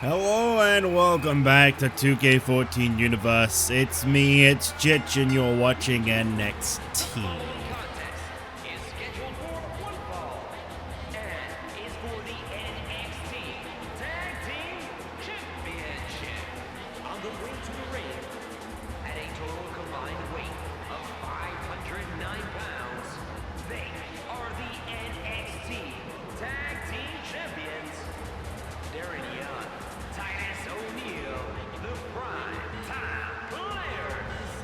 Hello and welcome back to 2K14 Universe. It's me, it's Chich, and you're watching NXT. For the NXT Tag Team Championship. On the way to the ring, at a total combined weight of 509 pounds, they are the NXT Tag Team Champions. Darren Young, Titus O'Neil, the Prime Time Players.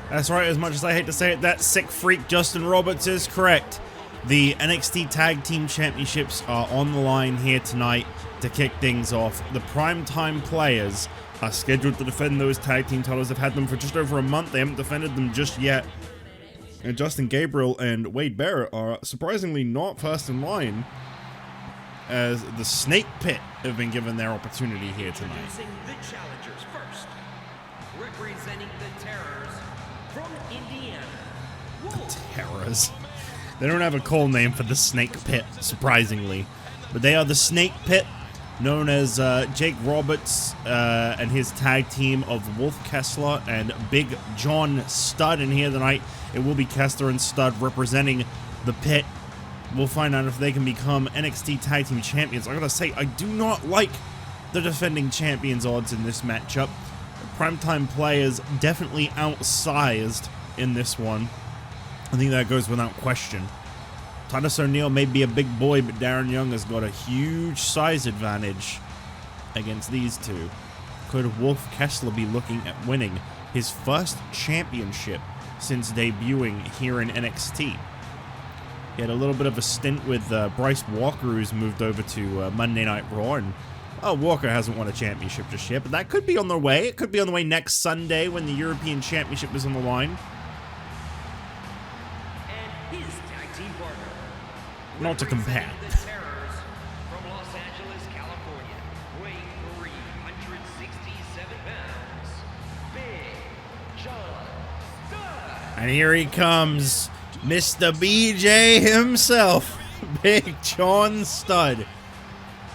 That's right, as much as I hate to say it, that sick freak Justin Roberts is correct. The NXT Tag Team Championships are on the line here tonight to kick things off. The Primetime Players are scheduled to defend those tag team titles. They've had them for just over a month. They haven't defended them just yet. And Justin Gabriel and Wade Barrett are surprisingly not first in line, as the Snake Pit have been given their opportunity here tonight. Introducing the challengers first. Representing the Terrors from Indiana. Terrors. They don't have a cool name for the Snake Pit, surprisingly. But they are the Snake Pit, known as Jake Roberts and his tag team of Wolf Kessler and Big John Studd. And here tonight, it will be Kessler and Studd representing the Pit. We'll find out if they can become NXT Tag Team Champions. I gotta say, I do not like the defending champions odds in this matchup. Primetime Players definitely outsized in this one. I think that goes without question. Titus O'Neil may be a big boy, but Darren Young has got a huge size advantage against these two. Could Wolf Kessler be looking at winning his first championship since debuting here in NXT? He had a little bit of a stint with Bryce Walker, who's moved over to Monday Night Raw, and Walker hasn't won a championship just yet, but that could be on the way. It could be on the way next Sunday when the European Championship is on the line. Not to compare. The Terrors from Los Angeles, California, weighing 367 pounds. Big John Studd. And here he comes, Mr. BJ himself, Big John Studd.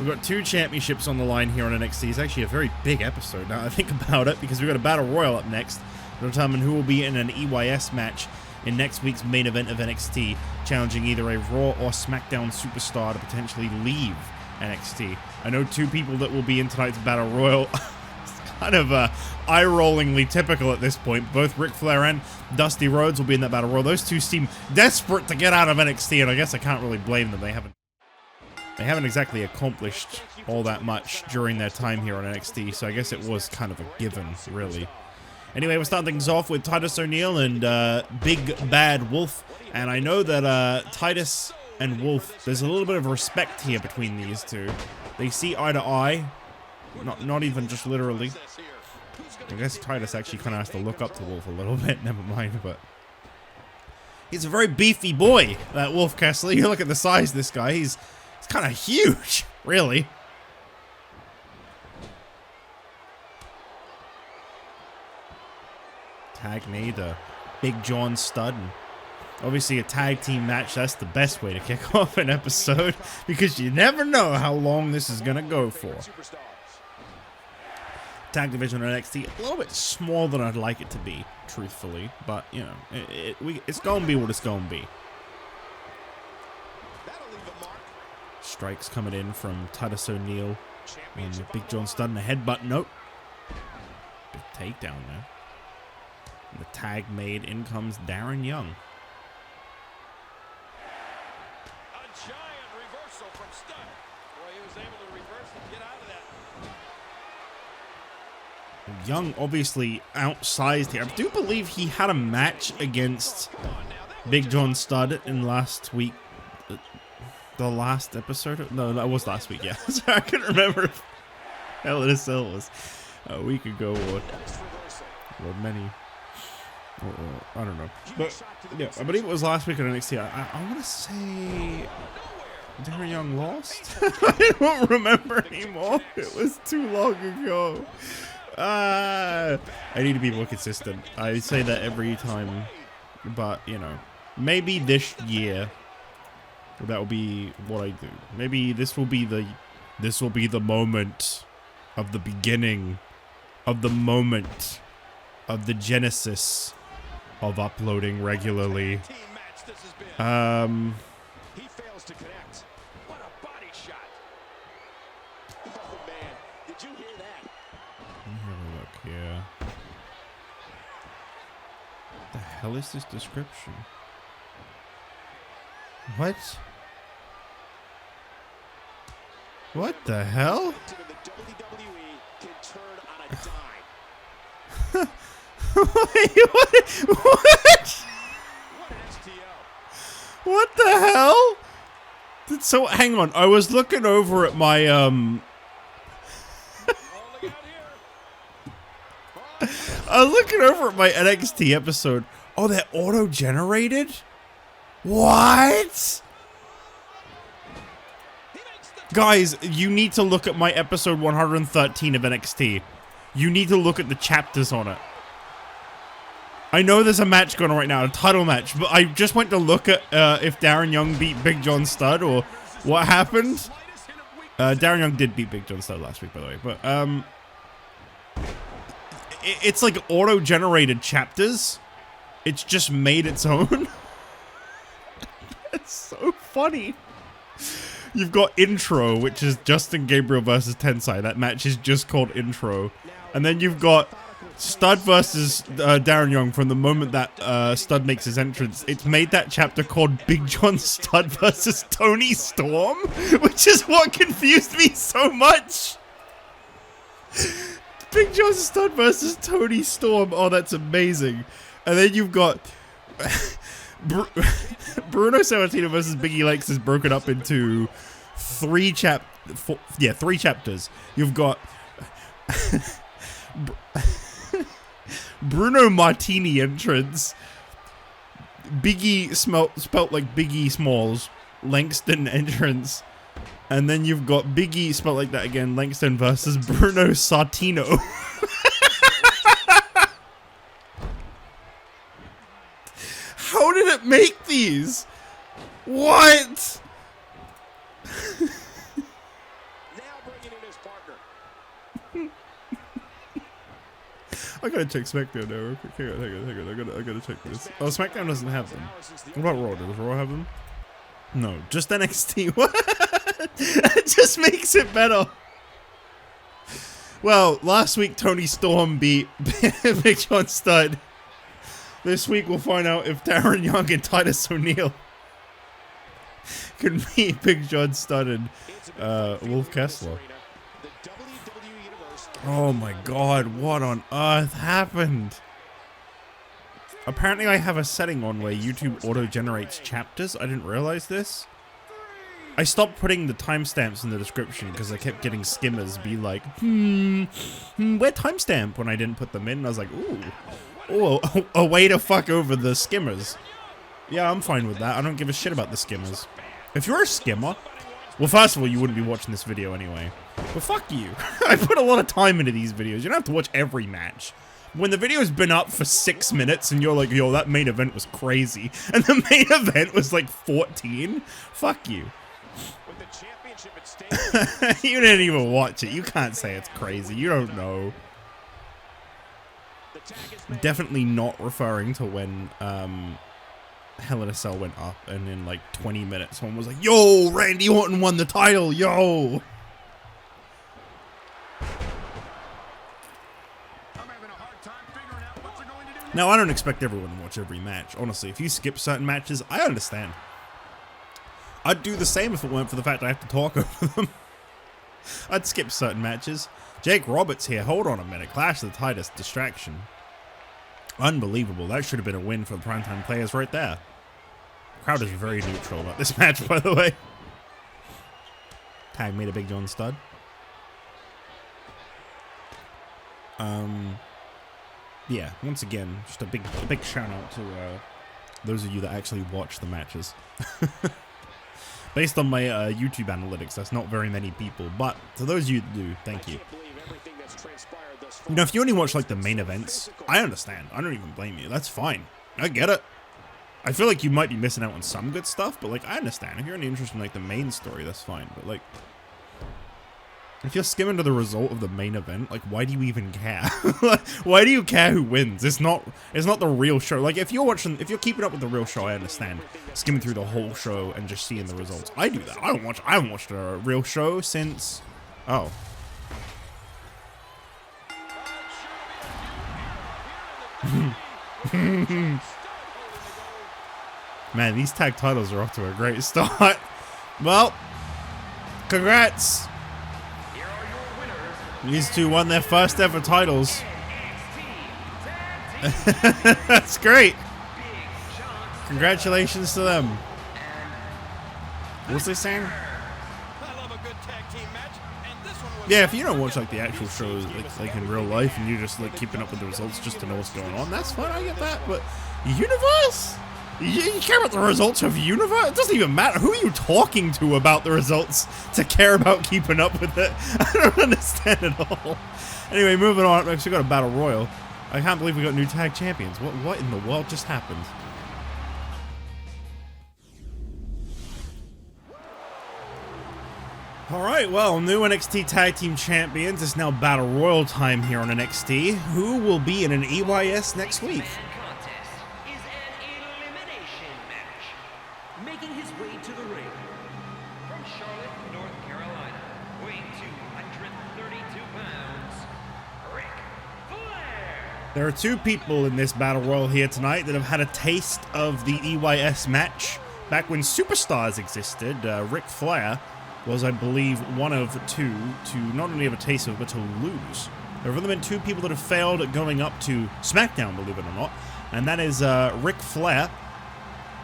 We've got two championships on the line here on NXT. It's actually a very big episode now I think about it, because we've got a Battle Royal up next to determine who will be in an EYS match in next week's main event of NXT, challenging either a Raw or SmackDown superstar to potentially leave NXT. I know two people that will be in tonight's Battle Royal. It's kind of eye-rollingly typical at this point. Both Ric Flair and Dusty Rhodes will be in that Battle Royal. Those two seem desperate to get out of NXT, and I guess I can't really blame them. They haven't exactly accomplished all that much during their time here on NXT, so I guess it was kind of a given, really. Anyway, we're starting things off with Titus O'Neil and Big Bad Wolf. And I know that Titus and Wolf, there's a little bit of respect here between these two. They see eye to eye. Not even just literally. I guess Titus actually kind of has to look up to Wolf a little bit. Never mind, but he's a very beefy boy, that Wolf Kessler. You look at the size of this guy. He's kind of huge, really. Tag made Big John Studd. Obviously a tag team match, that's the best way to kick off an episode, because you never know how long this is going to go for. Tag division on NXT, a little bit smaller than I'd like it to be, truthfully, but, you know, it's going to be what it's going to be. Strikes coming in from Titus O'Neil and Big John Studd and a headbutt. Nope. Big takedown there. And the tag made. In comes Darren Young. A giant reversal from Studd. Boy, he was able to reverse and get out of that. Young obviously outsized here. I do believe he had a match against Big John Studd in last week. The last episode? No, that was last week, yeah. Sorry, I couldn't remember if hell this was a week ago or many. I don't know. But yeah, I believe it was last week on NXT. I want to say Darren Young lost. I don't remember anymore. It was too long ago. I need to be more consistent. I say that every time, but you know, maybe this year that will be what I do. Maybe this will be the moment of the beginning, of the moment, of the genesis of uploading regularly. Team match this has been. He fails to connect. What a body shot. Oh man, did you hear that? Let me have a look here. What the hell is this description? What? What the hell? To the WWE can turn on a dime. Wait, what? What? What an STO. What the hell? So hang on, I was looking over at my Rolling out here. I was looking over at my NXT episode. Oh, they're auto-generated? What? Guys, you need to look at my episode 113 of NXT. You need to look at the chapters on it. I know there's a match going on right now, a title match, but I just went to look at if Darren Young beat Big John Studd or what happened. Darren Young did beat Big John Studd last week, by the way, but it's like auto-generated chapters. It's just made its own. It's so funny. You've got Intro, which is Justin Gabriel versus Tensai. That match is just called Intro. And then you've got Studd versus Darren Young from the moment that Studd makes his entrance. It's made that chapter called Big John Studd versus Tony Storm, which is what confused me so much. Big John Studd versus Tony Storm. Oh, that's amazing. And then you've got Bruno Sammartino versus Big E Langston is broken up into three chapters. You've got Bruno Martini entrance, Big E spelt like Big E Smalls, Langston entrance, and then you've got Big E spelt like that again, Langston versus Bruno Sartino. How did it make these? What? Now bringing in his partner. I gotta check SmackDown now real quick. Hang on. I gotta check this. Oh, SmackDown doesn't have them. What about Raw? Does Raw have them? No, just NXT. What? That just makes it better. Well, last week Tony Storm beat Big John Studd. This week we'll find out if Darren Young and Titus O'Neil can beat Big John Studd and Wolf Kessler. Oh my god, what on earth happened? Apparently I have a setting on where YouTube auto-generates chapters. I didn't realize this. I stopped putting the timestamps in the description because I kept getting skimmers be like, where timestamp when I didn't put them in. And I was like, ooh, a way to fuck over the skimmers. Yeah, I'm fine with that. I don't give a shit about the skimmers. If you're a skimmer, well, first of all, you wouldn't be watching this video anyway. But fuck you. I put a lot of time into these videos. You don't have to watch every match. When the video's been up for 6 minutes and you're like, yo, that main event was crazy, and the main event was like 14, fuck you. With the championship at stake. You didn't even watch it. You can't say it's crazy. You don't know. The tag is made. Definitely not referring to when Hell in a Cell went up and in like 20 minutes someone was like, yo, Randy Orton won the title, yo. I'm having a hard time figuring out what they're going to do next. Now, I don't expect everyone to watch every match. Honestly, if you skip certain matches, I understand. I'd do the same if it weren't for the fact I have to talk over them. I'd skip certain matches. Jake Roberts here. Hold on a minute. Clash of the Titans distraction. Unbelievable. That should have been a win for the primetime players right there. Crowd is very neutral about this match, by the way. Tag made a Big John Studd. Yeah, once again, just a big shout out to those of you that actually watch the matches. Based on my YouTube analytics, that's not very many people, but to those of you that do, thank you. Can't believe everything that's transpired thus far. You know, if you only watch like the main events, I understand. I don't even blame you. That's fine. I get it. I feel like you might be missing out on some good stuff, but like I understand. If you're only interested in like the main story, that's fine. But like, If you're skimming to the result of the main event, like, why do you even care? Why do you care who wins? It's not the real show. Like, if you're keeping up with the real show, I understand skimming through the whole show and just seeing the results. I do that. I haven't watched a real show since, oh. Man, these tag titles are off to a great start. Well, congrats. These two won their first ever titles. That's great. Congratulations to them. What's they saying? Yeah, if you don't watch like the actual shows like in real life and you're just like keeping up with the results just to know what's going on, that's fine, I get that. But Universe? You care about the results of Universe? It doesn't even matter. Who are you talking to about the results to care about keeping up with it? I don't understand at all. Anyway, moving on. Next, we got a Battle Royal. I can't believe we got new tag champions. What in the world just happened? Alright, well, new NXT Tag Team Champions. It's now Battle Royal time here on NXT. Who will be in an EYS next week? Making his way to the ring from Charlotte, North Carolina, weighing 232 pounds, Ric Flair. There are two people in this Battle Royal here tonight that have had a taste of the EYS match. Back when Superstars existed, Ric Flair was, I believe, one of two to not only have a taste of it, but to lose. There have only been two people that have failed at going up to SmackDown, believe it or not, and that is Ric Flair,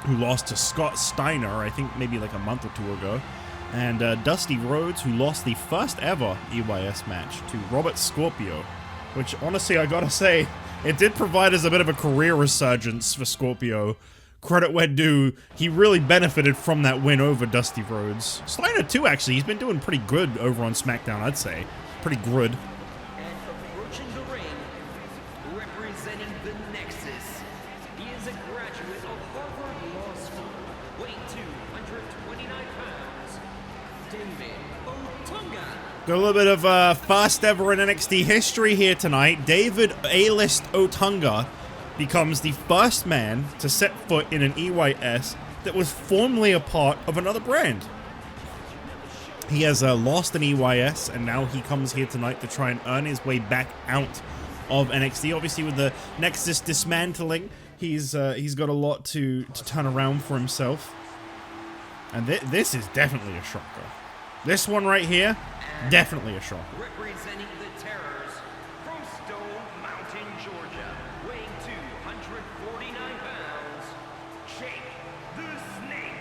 who lost to Scott Steiner, I think maybe like a month or two ago, and Dusty Rhodes, who lost the first ever EYS match to Robert Scorpio, which honestly, I gotta say, it did provide us a bit of a career resurgence for Scorpio. Credit where due, he really benefited from that win over Dusty Rhodes. Steiner too, actually, he's been doing pretty good over on SmackDown, I'd say. Pretty good. And approaching the ring, representing the Nexus, he is a graduate of Harvard Law School, weighing 229 pounds, David Otunga. Got a little bit of first ever in NXT history here tonight. David A-List Otunga becomes the first man to set foot in an EYS that was formerly a part of another brand. He has lost an EYS, and now he comes here tonight to try and earn his way back out of NXT. Obviously, with the Nexus dismantling, he's got a lot to turn around for himself. And this is definitely a shocker. This one right here, definitely a shocker. Representing the Terrors from Stone Mountain, Georgia, weighing 249 pounds, Jake the Snake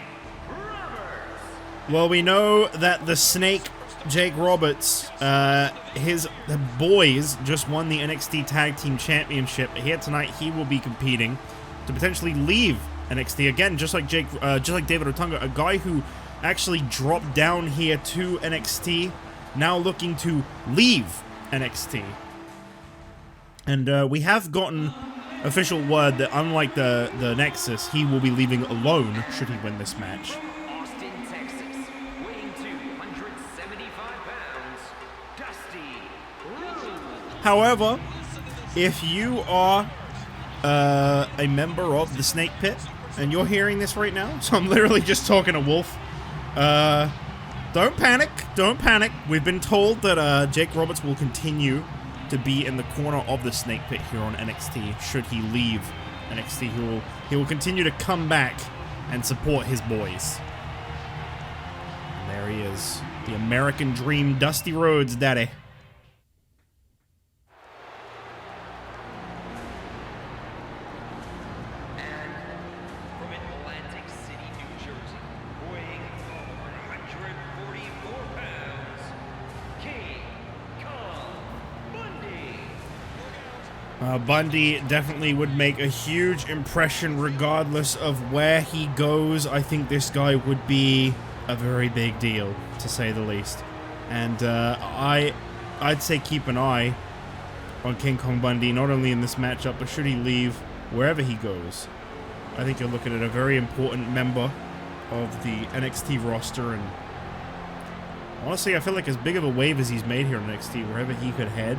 Roberts. Well, we know that the Snake, Jake Roberts, the boys just won the NXT Tag Team Championship. Here tonight, he will be competing to potentially leave NXT again, just like David Otunga, a guy who actually dropped down here to NXT, now looking to leave NXT. And we have gotten official word that unlike the Nexus, he will be leaving alone should he win this match. Austin, Texas, weighing 275 pounds, Dusty Rhodes. However, if you are a member of the Snake Pit, and you're hearing this right now, so I'm literally just talking to Wolf, don't panic. We've been told that Jake Roberts will continue to be in the corner of the Snake Pit here on NXT. Should he leave NXT, he will continue to come back and support his boys. And there he is, the American Dream, Dusty Rhodes, daddy. Bundy definitely would make a huge impression regardless of where he goes. I think this guy would be a very big deal, to say the least. And I'd say keep an eye on King Kong Bundy, not only in this matchup, but should he leave wherever he goes. I think you're looking at a very important member of the NXT roster, and Honestly, I feel like as big of a wave as he's made here in NXT, wherever he could head,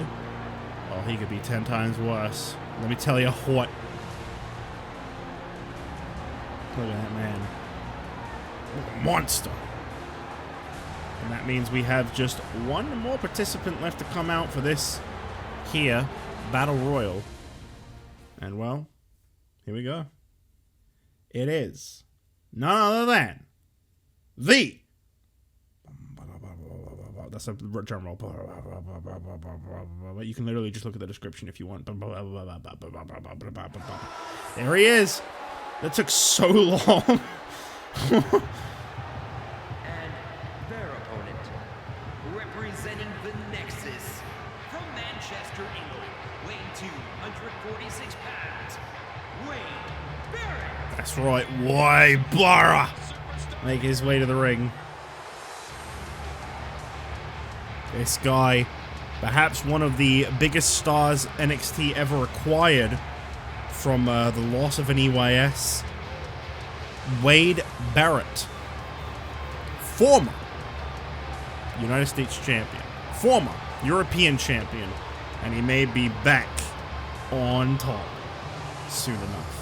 oh, he could be 10 times worse. Let me tell you what. Look at that man. Look, a monster. And that means we have just one more participant left to come out for this here Battle Royal. And well, here we go. It is none other than the... That's a drum roll. You can literally just look at the description if you want. There he is. That took so long. And their opponent, representing the Nexus, from Manchester, England, weighing 246 pounds, Wade Barrett. That's right, Wade Barrett. Make his way to the ring. This guy, perhaps one of the biggest stars NXT ever acquired from the loss of an EYS. Wade Barrett. Former United States champion. Former European champion. And he may be back on top soon enough.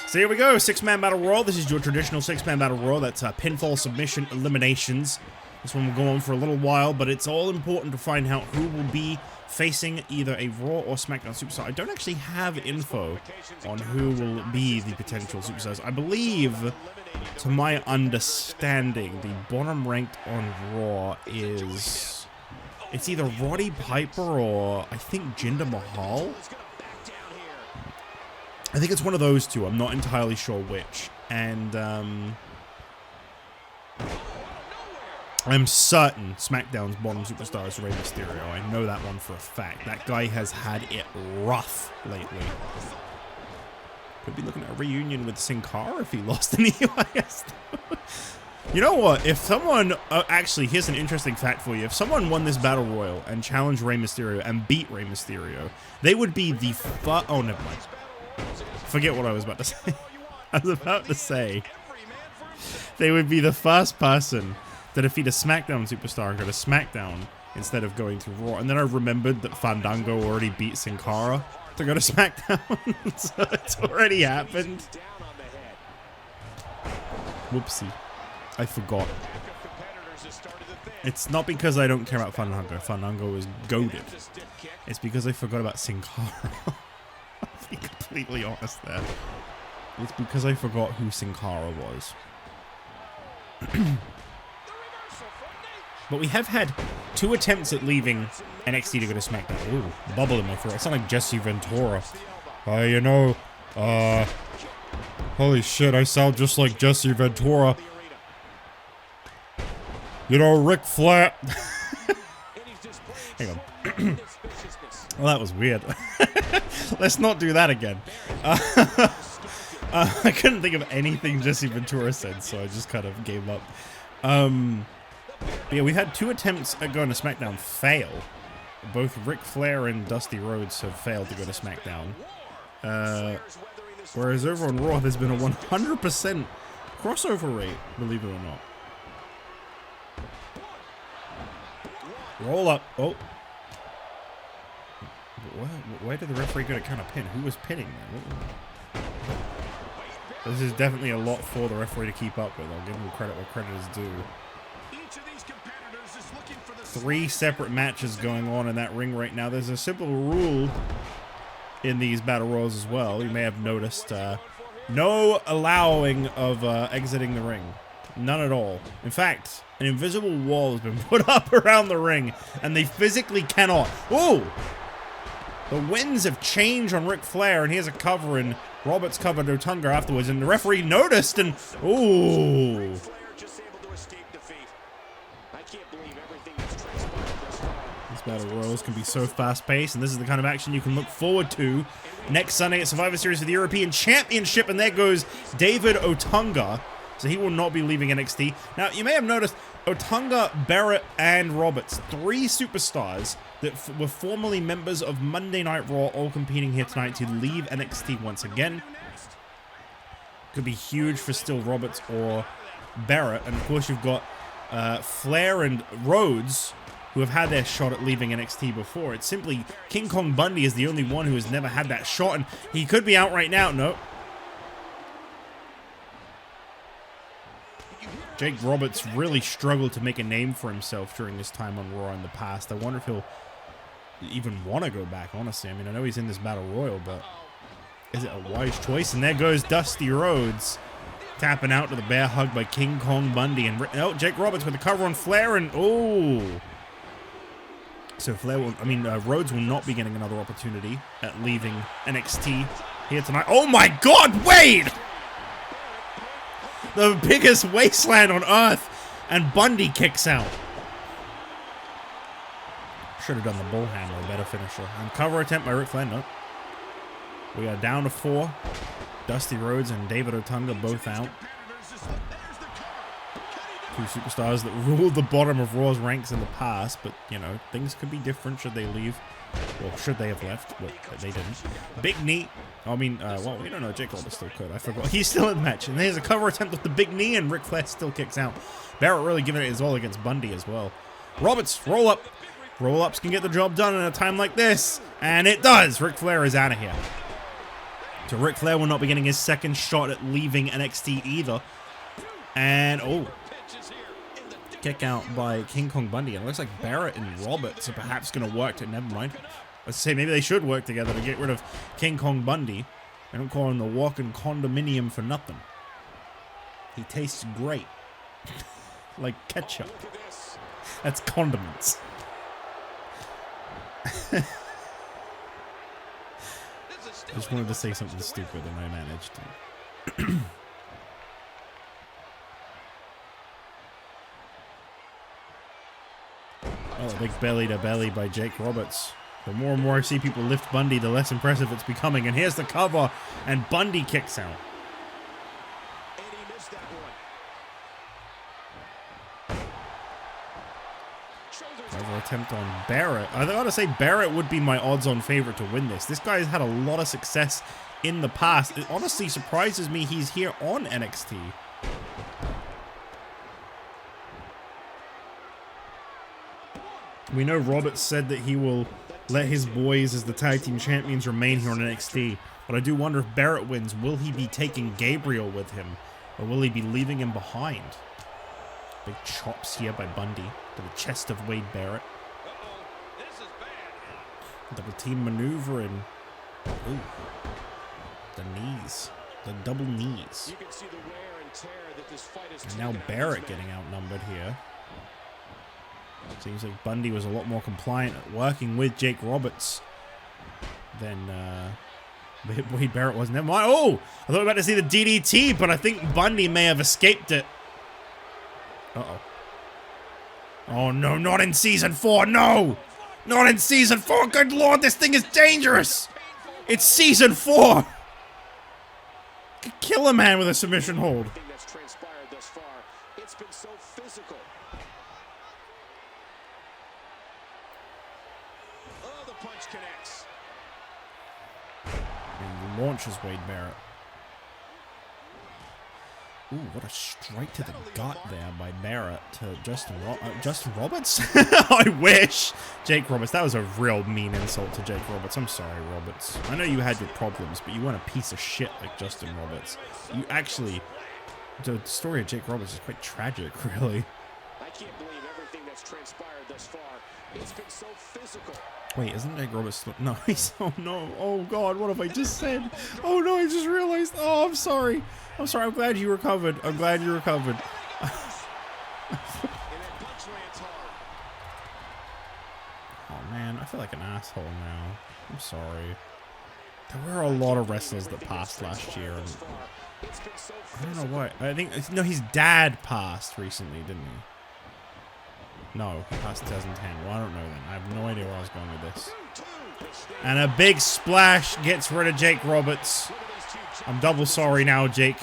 So here we go, 6-man battle royal. This is your traditional 6-man battle royal. That's pinfall, submission, eliminations. This one will go on for a little while, but it's all important to find out who will be facing either a Raw or SmackDown superstar. I don't actually have info on who will be the potential superstars. I believe, to my understanding, the bottom ranked on Raw is... It's either Roddy Piper or I think Jinder Mahal. I think it's one of those two. I'm not entirely sure which. And I'm certain SmackDown's bottom superstar is Rey Mysterio. I know that one for a fact. That guy has had it rough lately. Could be looking at a reunion with Sin Cara if he lost in the UIS. You know what? If someone... actually, here's an interesting fact for you. If someone won this Battle Royal and challenged Rey Mysterio and beat Rey Mysterio, they would be the oh, never mind. Forget what I was about to say. I was about to say they would be the first person to defeat a SmackDown superstar and go to SmackDown instead of going to Raw. And then I remembered that Fandango already beat Sin Cara to go to SmackDown. So it's already happened. Whoopsie. I forgot. It's not because I don't care about Fandango. Fandango is goated. It's because I forgot about Sin Cara. I'll be completely honest there. It's because I forgot who Sin Cara was. But we have had 2 attempts at leaving NXT to go to SmackDown. Ooh, bubble in my throat. I sound like Jesse Ventura. You know, holy shit, I sound just like Jesse Ventura. You know, Ric Flair. Hang on. Well, that was weird. Let's not do that again. I couldn't think of anything Jesse Ventura said, so I just kind of gave up. Yeah, we've had 2 attempts at going to SmackDown fail. Both Ric Flair and Dusty Rhodes have failed to go to SmackDown. Whereas over on Raw, there's been a 100% crossover rate, believe it or not. Roll up. Oh. Where did the referee go to kind of pin? Who was pinning there? This is definitely a lot for the referee to keep up with. I'll give him credit where credit is due. 3 separate matches going on in that ring right now. There's a simple rule in these battle royals as well. You may have noticed no allowing of exiting the ring. None at all. In fact, an invisible wall has been put up around the ring, and they physically cannot. Ooh! The winds have changed on Ric Flair, and here's a cover, and Roberts covered Otunga afterwards, and the referee noticed, and ooh! These battle royals can be so fast-paced, and this is the kind of action you can look forward to next Sunday at Survivor Series for the European Championship, and there goes David Otunga. So he will not be leaving NXT. Now, you may have noticed Otunga, Barrett, and Roberts, 3 superstars that were formerly members of Monday Night Raw, all competing here tonight to leave NXT once again. Could be huge for still Roberts or Barrett, and of course you've got Flair and Rhodes, who have had their shot at leaving NXT before. It's simply King Kong Bundy is the only one who has never had that shot, and he could be out right now. No. Jake Roberts really struggled to make a name for himself during his time on Raw in the past. I wonder if he'll even want to go back, honestly. I mean, I know he's in this Battle Royal, but is it a wise choice? And there goes Dusty Rhodes, tapping out to the bear hug by King Kong Bundy. And oh, Jake Roberts with the cover on Flair, and oh. So Rhodes will not be getting another opportunity at leaving NXT here tonight. Oh my God, Wade! The biggest wasteland on earth, and Bundy kicks out. Should have done the bull handle, a better finisher. And cover attempt by Ric Flair. Nope. We are down to 4. Dusty Rhodes and David Otunga both out. 2 superstars that ruled the bottom of Raw's ranks in the past, but you know, things could be different should they leave. Well, should they have left, but they didn't. Big knee. I mean, well, we don't know. Jake Roberts still could. I forgot. He's still in the match. And there's a cover attempt with the big knee, and Ric Flair still kicks out. Barrett really giving it his all against Bundy as well. Roberts, roll up. Roll-ups can get the job done in a time like this. And it does. Ric Flair is out of here. So Ric Flair will not be getting his second shot at leaving NXT either. And, oh. Kick out by King Kong Bundy. And it looks like Barrett and Roberts are perhaps going to work. Never mind. Let's say maybe they should work together to get rid of King Kong Bundy. They don't call him the walking condominium for nothing. He tastes great. Like ketchup. That's condiments. I just wanted to say something stupid and I managed to. Oh, big belly to belly by Jake Roberts. The more and more I see people lift Bundy, the less impressive it's becoming. And here's the cover, and Bundy kicks out. And he missed that one. Cover attempt on Barrett. I gotta say, Barrett would be my odds-on favorite to win this. This guy's had a lot of success in the past. It honestly surprises me he's here on NXT. We know Roberts said that he will let his boys as the tag team champions remain here on NXT, but I do wonder if Barrett wins, will he be taking Gabriel with him, or will he be leaving him behind? Big chops here by Bundy to the chest of Wade Barrett. This is bad. Double team maneuver and ooh, the knees, the double knees. You can see the wear and tear that this fight is. And now Barrett getting outnumbered here. Seems like Bundy was a lot more compliant at working with Jake Roberts than Wade Barrett was. Never mind. Oh, I thought we were about to see the DDT, but I think Bundy may have escaped it. Uh-oh. Oh, no, not in Season 4. No! Not in Season 4. Good Lord, this thing is dangerous. It's Season 4. Could kill a man with a submission hold. That's transpired thus far. It's been so physical. Oh, the punch connects. And launches Wade Barrett. Ooh, what a strike to the gut there by Barrett to Justin Roberts? I wish. Jake Roberts. That was a real mean insult to Jake Roberts. I'm sorry, Roberts. I know you had your problems, but you weren't a piece of shit like Justin Roberts. You actually... The story of Jake Roberts is quite tragic, really. I can't believe everything that's transpired thus far. It's been so physical. Wait, isn't Jake Roberts... No, he's... Oh, no. Oh, God, what have I just said? Oh, no, I just realized... Oh, I'm sorry. I'm sorry. I'm glad you recovered. I'm glad you recovered. Oh, man. I feel like an asshole now. I'm sorry. There were a lot of wrestlers that passed last year. And I don't know what. I think... No, his dad passed recently, didn't he? No, he passed 2010. Well, I don't know then. I have no idea where I was going with this. And a big splash gets rid of Jake Roberts. I'm double sorry now, Jake.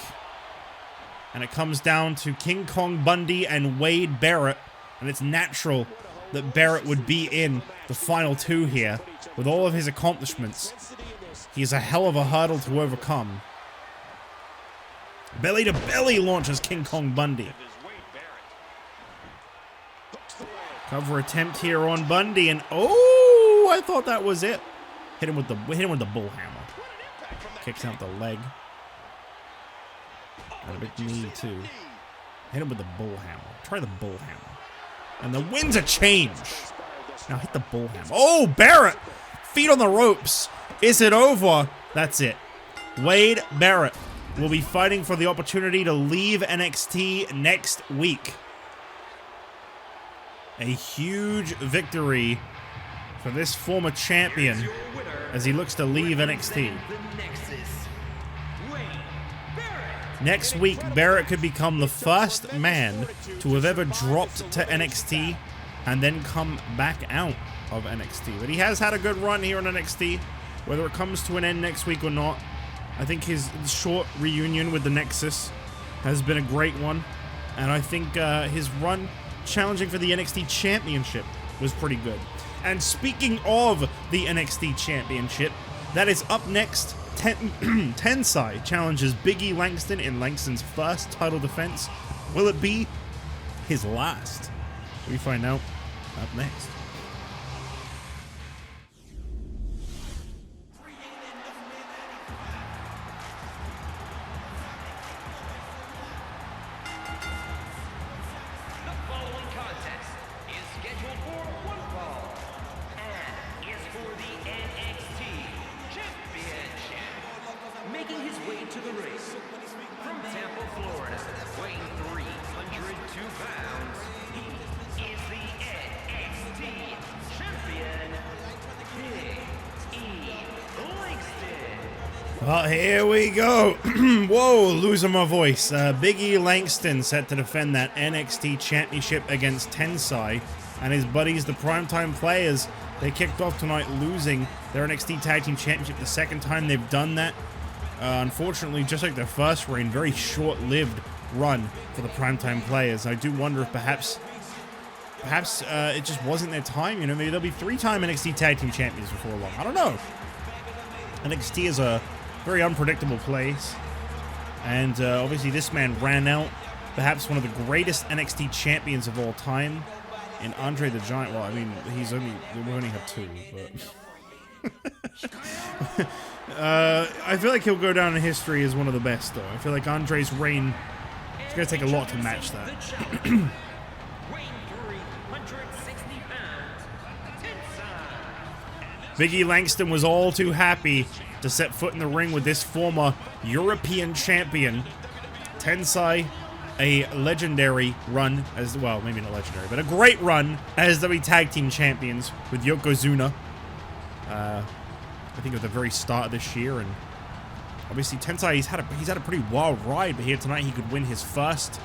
And it comes down to King Kong Bundy and Wade Barrett. And it's natural that Barrett would be in the final two here. With all of his accomplishments, he's a hell of a hurdle to overcome. Belly to belly launches King Kong Bundy. Cover attempt here on Bundy, and oh, I thought that was it. Hit him with the bull hammer. Kicks out the leg. And a big knee too. Hit him with the bull hammer. Try the bull hammer. And the wind's a change. Now hit the bull hammer. Oh, Barrett! Feet on the ropes. Is it over? That's it. Wade Barrett will be fighting for the opportunity to leave NXT next week. A huge victory for this former champion as he looks to leave NXT. Next week, Barrett could become the first man to have ever dropped to NXT and then come back out of NXT. But he has had a good run here on NXT. Whether it comes to an end next week or not, I think his short reunion with the Nexus has been a great one. And I think his run challenging for the NXT Championship was pretty good. And speaking of the NXT Championship, that is up next. Tensai challenges Big E Langston in Langston's first title defense. Will it be his last? We find out up next. Making his way to the ring from Tampa, Florida, weighing 302 pounds, he is the NXT Champion, Big E Langston. Well, here we go. Whoa, losing my voice. Big E Langston set to defend that NXT Championship against Tensai and his buddies, the Primetime Players. They kicked off tonight losing their NXT Tag Team Championship the second time they've done that. Unfortunately, just like their first reign, very short-lived run for the Primetime Players. I do wonder if perhaps it just wasn't their time. You know, maybe they'll be three-time NXT Tag Team Champions before long. I don't know. NXT is a very unpredictable place. And obviously this man ran out perhaps one of the greatest NXT champions of all time in Andre the Giant. Well, I mean, we only have two, but... I feel like he'll go down in history as one of the best, though. I feel like Andre's reign is going to take a lot to match that. Big E Langston was all too happy to set foot in the ring with this former European champion. Tensai, a legendary run as well, maybe not legendary, but a great run as WWE Tag Team Champions with Yokozuna. I think at the very start of this year, and obviously Tensai, he's had a pretty wild ride, but here tonight he could win his first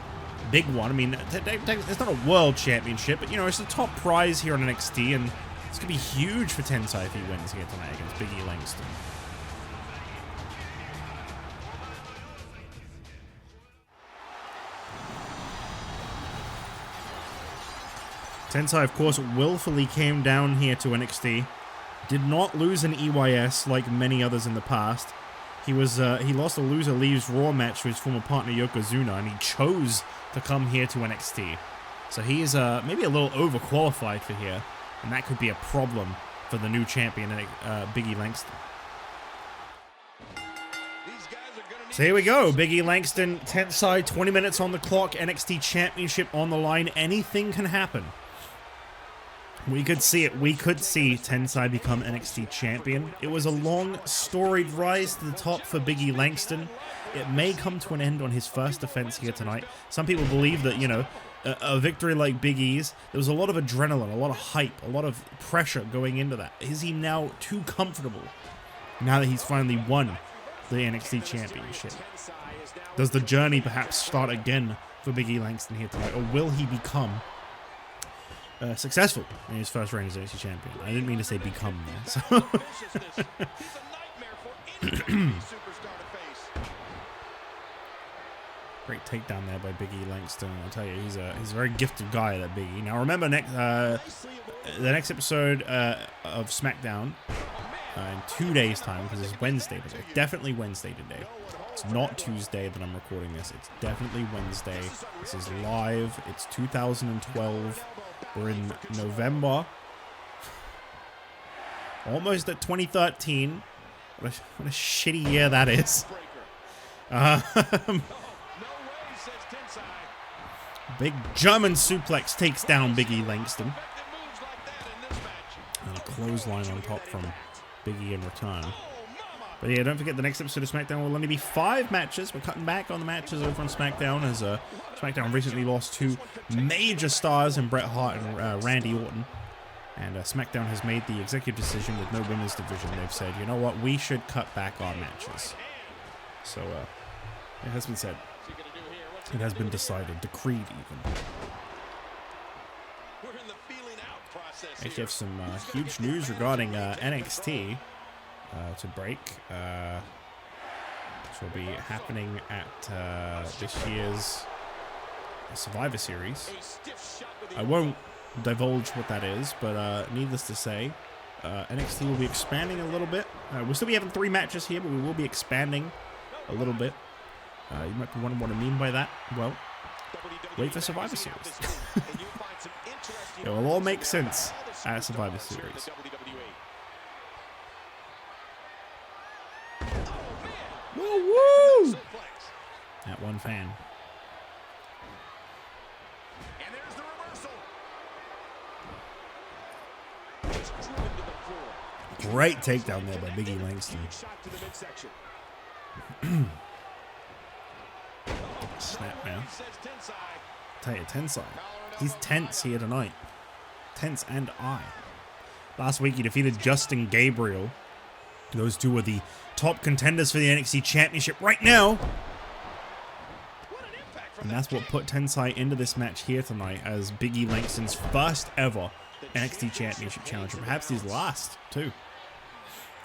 big one. I mean, it's not a world championship, but you know, it's the top prize here on NXT, and it's gonna be huge for Tensai if he wins here tonight against Big E Langston. Tensai, of course, willfully came down here to NXT. Did not lose an EYS like many others in the past. He lost a loser leaves Raw match to his former partner Yokozuna, and he chose to come here to NXT. So he is maybe a little overqualified for here, and that could be a problem for the new champion, Big E Langston. So here we go, Big E Langston, Tensai, 20 minutes on the clock, NXT Championship on the line. Anything can happen. We could see it. We could see Tensai become NXT champion. It was a long, storied rise to the top for Big E Langston. It may come to an end on his first defense here tonight. Some people believe that, you know, a victory like Big E's, there was a lot of adrenaline, a lot of hype, a lot of pressure going into that. Is he now too comfortable now that he's finally won the NXT championship? Does the journey perhaps start again for Big E Langston here tonight, or will he become successful in his first reign as NXT champion? I didn't mean to say become there. So. Great takedown there by Big E Langston. I'll tell you, he's a very gifted guy, that Big E. Now remember, the next episode of SmackDown in 2 days' time, because it's Wednesday today. Definitely Wednesday today. It's not Tuesday that I'm recording this. It's definitely Wednesday. This is live. It's 2012. We're in November. Almost at 2013. What a shitty year that is. Big German suplex takes down Big E Langston. And a clothesline on top from Big E in return. But yeah, don't forget the next episode of SmackDown will only be 5 matches. We're cutting back on the matches over on SmackDown as SmackDown recently lost 2 major stars in Bret Hart and Randy Orton. And SmackDown has made the executive decision with no women's division. They've said, you know what, we should cut back our matches. So it has been said. It has been decided, decreed even. Actually have some huge news regarding NXT to break. Which will be happening at this year's Survivor Series. I won't divulge what that is, but needless to say, NXT will be expanding a little bit. We'll still be having 3 matches here, but we will be expanding a little bit. You might be wondering what I mean by that. Well, wait for Survivor Series. It will all make sense at Survivor Series. Woo-woo! That one fan. And there's the reversal. Great takedown there by Big E Langston. Snap now. Tell you, Tensai. He's tense here tonight. Tense and I. Last week he defeated Justin Gabriel. Those two are the top contenders for the NXT Championship right now. And that's what put Tensai into this match here tonight as Big E Langston's first ever NXT Championship challenger. Perhaps his last, too.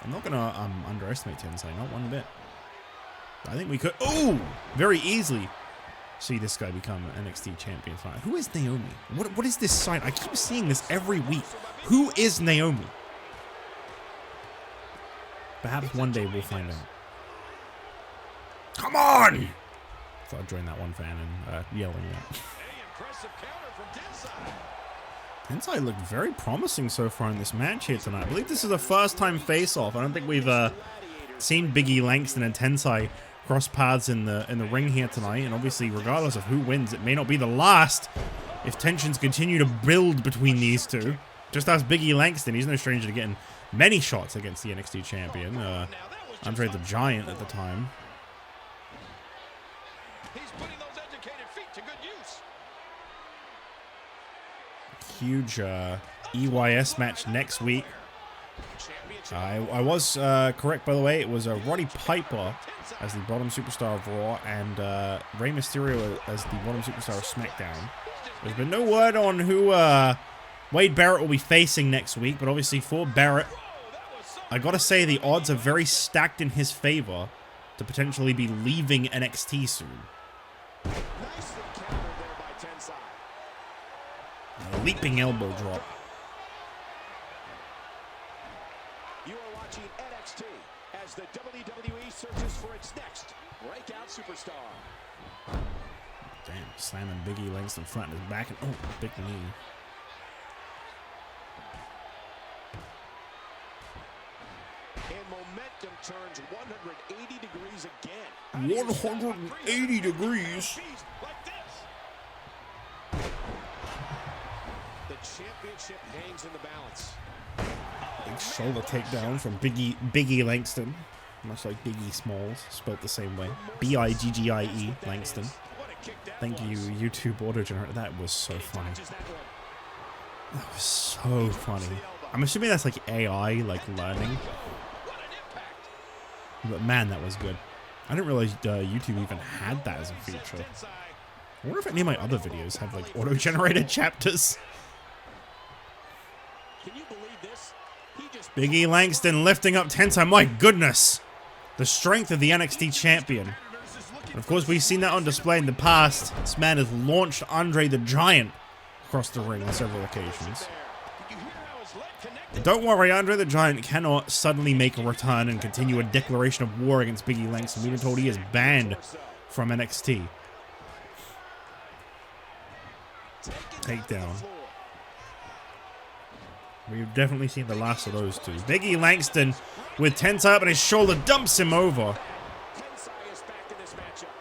I'm not going to underestimate Tensai, not one bit. I think we could, very easily see this guy become NXT champion. Who is Naomi? What is this sign? I keep seeing this every week. Who is Naomi? Perhaps one day we'll find out. Come on! So I'll join that one fan and yelling at. Tensai looked very promising so far in this match here tonight. I believe this is a first time face-off. I don't think we've seen Big E Langston and Tensai cross paths in the ring here tonight, and obviously regardless of who wins, it may not be the last if tensions continue to build between these two. Just ask Big E Langston, he's no stranger to getting many shots against the NXT champion, Andre the Giant at the time. He's putting those educated feet to good use. Huge EYS match next week. I was correct, by the way. It was Roddy Piper as the bottom superstar of Raw and Rey Mysterio as the bottom superstar of SmackDown. There's been no word on who Wade Barrett will be facing next week, but obviously for Barrett, I gotta say the odds are very stacked in his favor to potentially be leaving NXT soon. A leaping elbow drop. You are watching NXT as the WWE searches for its next breakout superstar. Damn, slamming Big E Langston front and his back and big knee. And momentum turns 180 degrees again. 180 degrees. Like this. The championship hangs in the balance. Big shoulder takedown from Big E Langston. Much like Big E Smalls, spelled the same way. B-I-G-G-I-E Langston. Thank you, YouTube autogenerator. That was so funny. That was so funny. I'm assuming that's like AI, like learning. But man, that was good. I didn't realize YouTube even had that as a feature. I wonder if any of my other videos have like auto-generated chapters. Can you believe this? Big E Langston lifting up Tensai. My goodness. The strength of the NXT champion. And of course, we've seen that on display in the past. This man has launched Andre the Giant across the ring on several occasions. But don't worry, Andre the Giant cannot suddenly make a return and continue a declaration of war against Big E Langston. We've been told he is banned from NXT. Takedown. We've definitely seen the last of those two. Big E Langston with Tensai up on his shoulder dumps him over.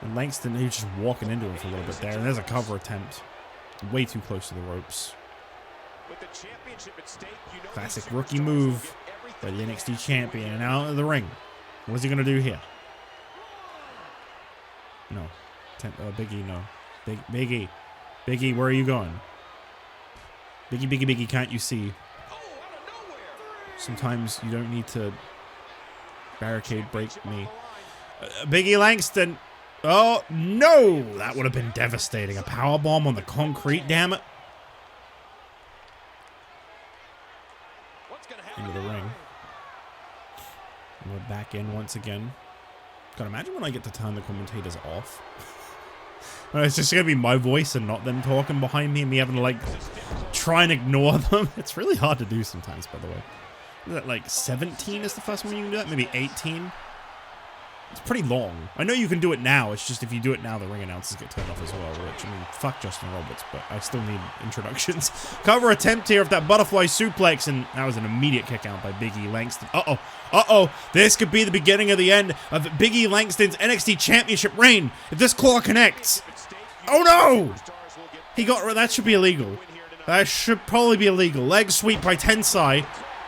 And Langston, he's just walking into him for a little bit there. And there's a cover attempt. Way too close to the ropes. Classic rookie move by the NXT champion. And out of the ring. What's he going to do here? No. Big E, no. Big E. Big E, where are you going? Big E, can't you see? Sometimes you don't need to barricade break me. Big E Langston. Oh, no! That would have been devastating. A powerbomb on the concrete, damn it. Into the ring. And we're back in once again. God, imagine when I get to turn the commentators off. It's just going to be my voice and not them talking behind me and me having to, like, try and ignore them. It's really hard to do sometimes, by the way. Is that, like, 17 is the first one you can do that? Maybe 18? It's pretty long. I know you can do it now. It's just if you do it now, the ring announcers get turned off as well, which, I mean, fuck Justin Roberts, but I still need introductions. Cover attempt here of that butterfly suplex, and that was an immediate kick out by Big E Langston. Uh-oh. Uh-oh. This could be the beginning of the end of Big E Langston's NXT Championship reign if this claw connects. Oh, no! He got... That should be illegal. That should probably be illegal. Leg sweep by Tensai.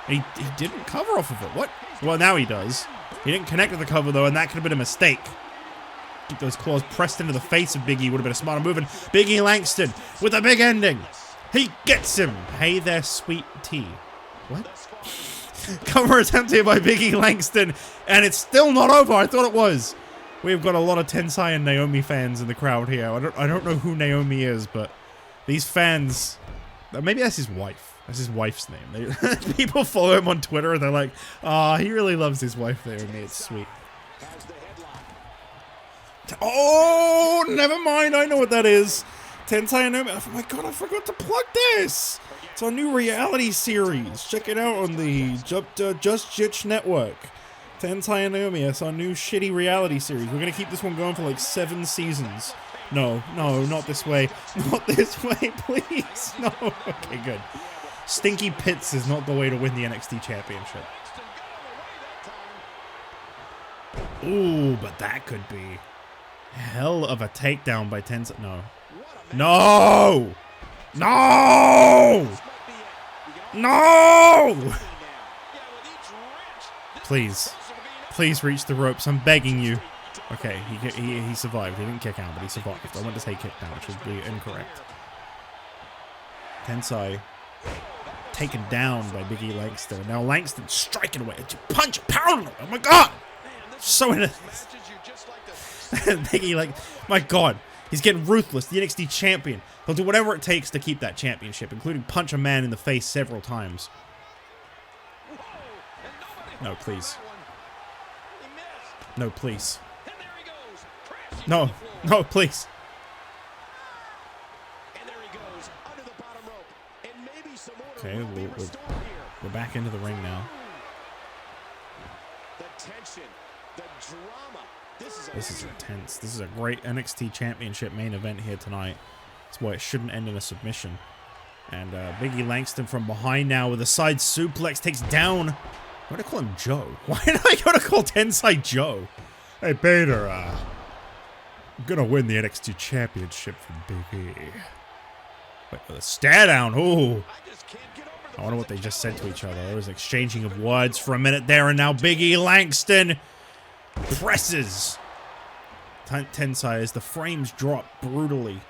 He didn't cover off of it. What? Well, now he does. He didn't connect with the cover, though, and that could have been a mistake. Keep those claws pressed into the face of Big E would have been a smarter move. And Big E Langston with a big ending. He gets him. Hey there, sweet tea. What? Cover attempt here by Big E Langston, and it's still not over. I thought it was. We've got a lot of Tensai and Naomi fans in the crowd here. I don't know who Naomi is, but these fans... Maybe that's his wife. That's his wife's name. People follow him on Twitter and they're like, he really loves his wife Naomi. It's sweet. Oh, never mind. I know what that is. Tensai and Naomi. Oh my god, I forgot to plug this. It's our new reality series. Check it out on the Just Jitch Network. Tensai and Naomi. It's our new shitty reality series. We're going to keep this one going for like 7 seasons. No, not this way. Not this way, please. No. Okay, good. Stinky Pits is not the way to win the NXT Championship. Ooh, but that could be hell of a takedown by Tensai. No. No! No! No! Please. Please reach the ropes. I'm begging you. Okay, he survived. He didn't kick out, but he survived. I want to say kick down, which would be incorrect. Tensai taken down by Big E Langston. Now Langston striking away. Punch, pound. Oh my god! So in Big E, like, my god, he's getting ruthless. The NXT champion. He'll do whatever it takes to keep that championship, including punch a man in the face several times. No, please. No, please. No, no, please. Okay, we're back into the ring now. This is intense. This is a great NXT Championship main event here tonight. That's why it shouldn't end in a submission. And Big E Langston from behind now with a side suplex takes down... Why did I call him Joe? Why did I go to call Tensai Joe? Hey, Bader, I'm gonna win the NXT Championship from Big E. Wait, with a stare down. Ooh. I wonder what they just said to each other. There was exchanging of words for a minute there, and now Big E Langston presses Tensai as the frames drop brutally.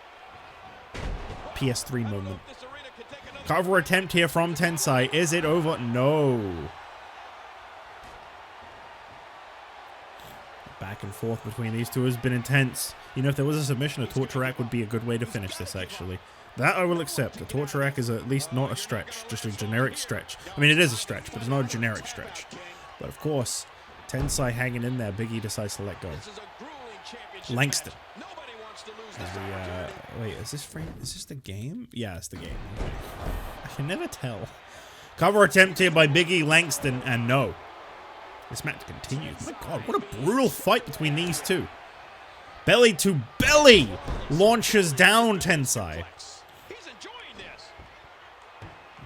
PS3 moment. Cover attempt here from Tensai. Is it over? No. Back and forth between these two has been intense. You know, if there was a submission, a torture rack would be a good way to finish this, actually. That I will accept. A torture rack is at least not a stretch, just a generic stretch. I mean, it is a stretch, but it's not a generic stretch. But of course, Tensai hanging in there, Big E decides to let go. Langston. Wait, is this the game? Yeah, it's the game. Okay. I can never tell. Cover attempt here by Big E Langston, and no. This match continues. My god, what a brutal fight between these two. Belly to belly launches down Tensai.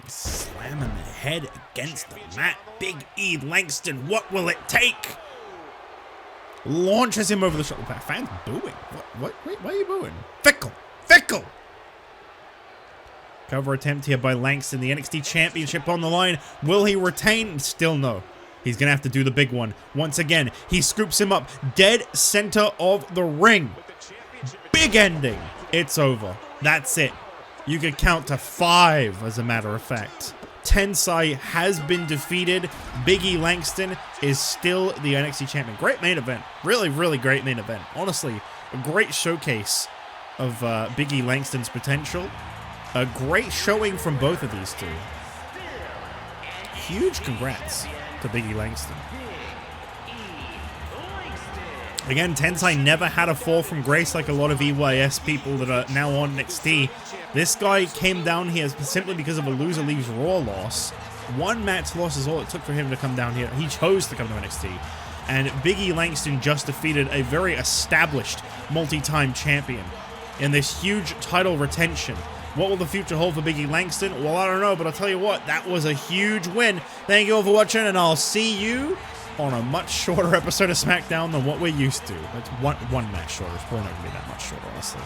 Slamming the head against the mat. Big E Langston, what will it take? Launches him over the shoulder. Fans booing. What? Wait, why are you booing? Fickle. Cover attempt here by Langston. The NXT Championship on the line. Will he retain? Still no. He's going to have to do the big one. Once again, he scoops him up dead center of the ring. Big ending. It's over. That's it. You could count to 5, as a matter of fact. Tensai has been defeated. Big E Langston is still the NXT champion. Great main event. Really, really great main event. Honestly, a great showcase of Big E Langston's potential. A great showing from both of these two. Huge congrats to Big E Langston. Again, Tensai never had a fall from grace like a lot of EYS people that are now on NXT. This guy came down here simply because of a loser leaves Raw loss. One match loss is all it took for him to come down here. He chose to come to NXT. And Big E Langston just defeated a very established multi-time champion in this huge title retention. What will the future hold for Big E Langston? Well, I don't know, but I'll tell you what, that was a huge win. Thank you all for watching, and I'll see you on a much shorter episode of SmackDown than what we're used to. It's one match shorter. It's probably not going to be that much shorter, honestly.